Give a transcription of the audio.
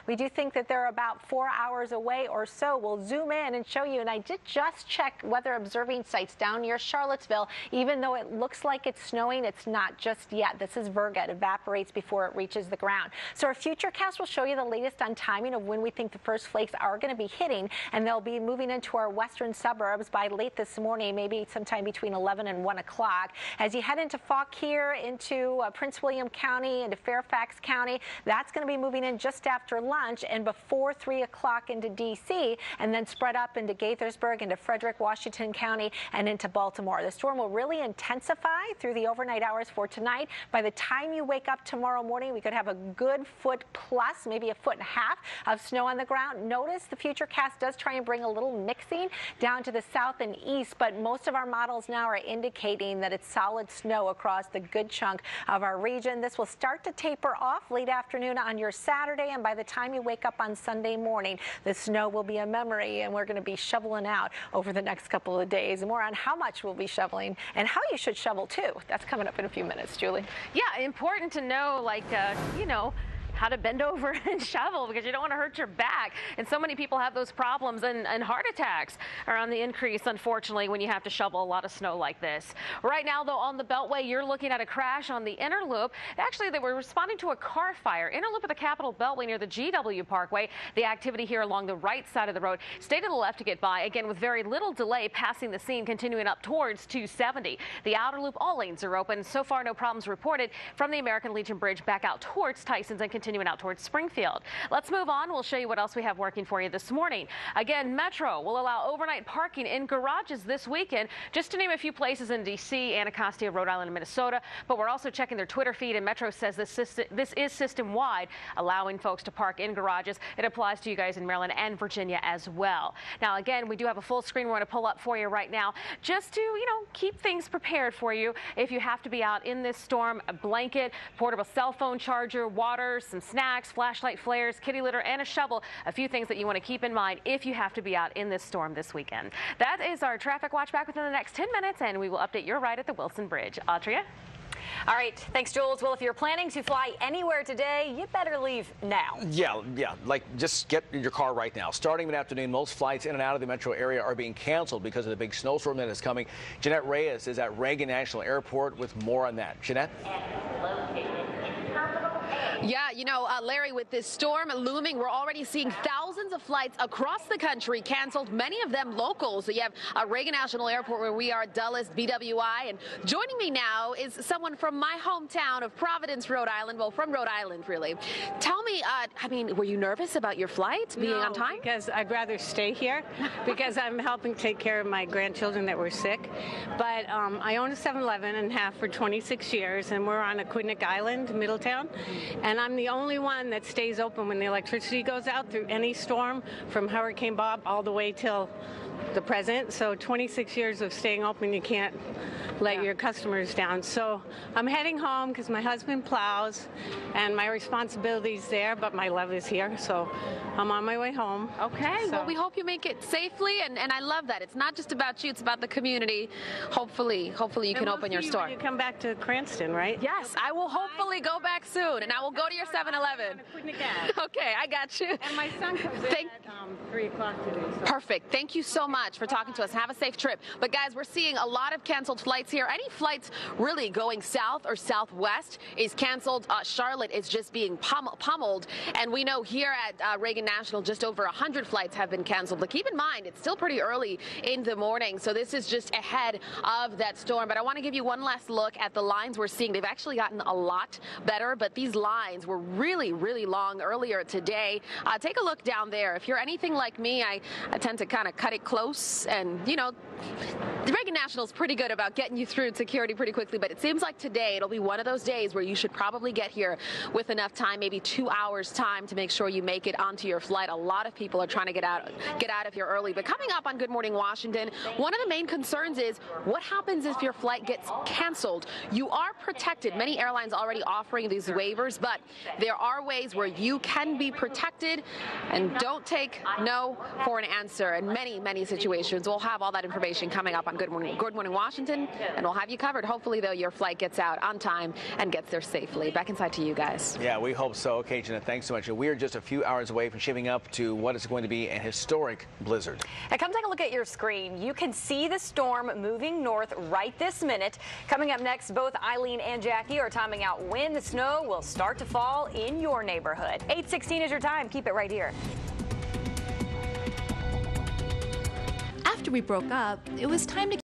We do think that they're about 4 hours away or so. We'll zoom in and show you, and I did just check weather observing sites down near Charlottesville. Even though it looks like it's snowing, it's not just yet. This is virga. It evaporates before it reaches the ground. So our futurecast will show you the latest on timing of when we think the first flakes are going to be hitting, and they'll be moving into our western suburbs by late this morning, maybe sometime between 11 and 1 o'clock. As you head into Fauquier, into Prince William County, into Fairfax County, that's going to be moving in just after lunch and before 3 o'clock into D.C., and then spread up into Gaithersburg, into Frederick, Washington County, and into Baltimore. The storm will really intensify through the overnight hours for tonight. By the time you wake up tomorrow morning, we could have a good foot plus, maybe a foot and a half of snow on the ground. Notice the futurecast does try and bring a little mixing down to the south and east, but most of our models now are indicating that it's solid snow across the good chunk of our region. This will start to taper off late afternoon on your Saturday, and by the time you wake up on Sunday morning, the snow will be a memory, and we're going to be shoveling out over the next couple of days. More on how much we'll be shoveling and how you should shovel too. That's coming up in a few minutes, Julie. Yeah, important to know, like, you know, how to bend over and shovel, because you don't want to hurt your back. And so many people have those problems, and heart attacks are on the increase, unfortunately, when you have to shovel a lot of snow like this. Right now, though, on the Beltway, you're looking at a crash on the inner loop. Actually, they were responding to a car fire. Inner loop of the Capitol Beltway near the GW Parkway. The activity here along the right side of the road. Stay to the left to get by, again, with very little delay passing the scene, continuing up towards 270. The outer loop, all lanes are open. So far, no problems reported from the American Legion Bridge back out towards Tyson's and continuing out towards Springfield. Let's move on. We'll show you what else we have working for you this morning. Again, Metro will allow overnight parking in garages this weekend, just to name a few places in D.C., Anacostia, Rhode Island, and Minnesota. But we're also checking their Twitter feed, and Metro says this is system-wide, allowing folks to park in garages. It applies to you guys in Maryland and Virginia as well. Now, again, we do have a full screen we're going to pull up for you right now, just to, you know, keep things prepared for you. If you have to be out in this storm, a blanket, portable cell phone charger, water, some snacks, flashlight flares, kitty litter, and a shovel. A few things that you want to keep in mind if you have to be out in this storm this weekend. That is our traffic watch. Back within the next 10 minutes, and we will update your ride at the Wilson Bridge. Autria? All right, thanks, Jules. Well, if you're planning to fly anywhere today, you better leave now. Yeah, like just get in your car right now. Starting mid-afternoon, most flights in and out of the metro area are being canceled because of the big snowstorm that is coming. Jeanette Reyes is at Reagan National Airport with more on that. Jeanette? Yeah, you know, Larry, with this storm looming, we're already seeing thousands of flights across the country canceled, many of them local. So you have Reagan National Airport, where we are, Dulles, BWI. And joining me now is someone from my hometown of Providence, Rhode Island. Well, from Rhode Island, really. Tell me, I mean, were you nervous about your flight being on time? Because I'd rather stay here because I'm helping take care of my grandchildren that were sick. But I own a 7-Eleven and have for 26 years, and we're on Aquidneck Island, Middletown. And I'm the only one that stays open when the electricity goes out through any storm, from Hurricane Bob all the way till the present. So 26 years of staying open, you can't let your customers down. So I'm heading home because my husband plows and my responsibility's there, but my love is here. So I'm on my way home. Okay, so. Well, we hope you make it safely, and I love that. It's not just about you, it's about the community. Hopefully you can open your store. When you come back to Cranston, right? Yes, I will hopefully go back soon, and I will go to your 7-Eleven. Okay, I got you. And my son comes in at 3 o'clock today. So. Perfect. Thank you so much for talking to us. Have a safe trip. But guys, we're seeing a lot of canceled flights here. Any flights really going south or southwest is canceled. Charlotte is just being pummeled. And we know here at Reagan National, just over 100 flights have been canceled. But keep in mind, it's still pretty early in the morning, so this is just ahead of that storm. But I want to give you one last look at the lines we're seeing. They've actually gotten a lot better, but these lines were really, really long earlier today. Take a look down there. If you're anything like me, I tend to kind of cut it close, and, you know, the Reagan National is pretty good about getting you through security pretty quickly, but it seems like today it'll be one of those days where you should probably get here with enough time, maybe 2 hours time, to make sure you make it onto your flight. A lot of people are trying to get out of here early. But coming up on Good Morning Washington, one of the main concerns is what happens if your flight gets canceled. You are protected. Many airlines already offering these waivers, but but there are ways where you can be protected, and don't take no for an answer in many, many situations. We'll have all that information coming up on Good Morning Washington, and we'll have you covered. Hopefully, though, your flight gets out on time and gets there safely. Back inside to you guys. Yeah, we hope so. Okay, Jeanette, thanks so much. We are just a few hours away from shaping up to what is going to be an historic blizzard. Now come take a look at your screen. You can see the storm moving north right this minute. Coming up next, both Eileen and Jackie are timing out when the snow will start to fall in your neighborhood. 8:16 is your time. Keep it right here. After we broke up, it was time to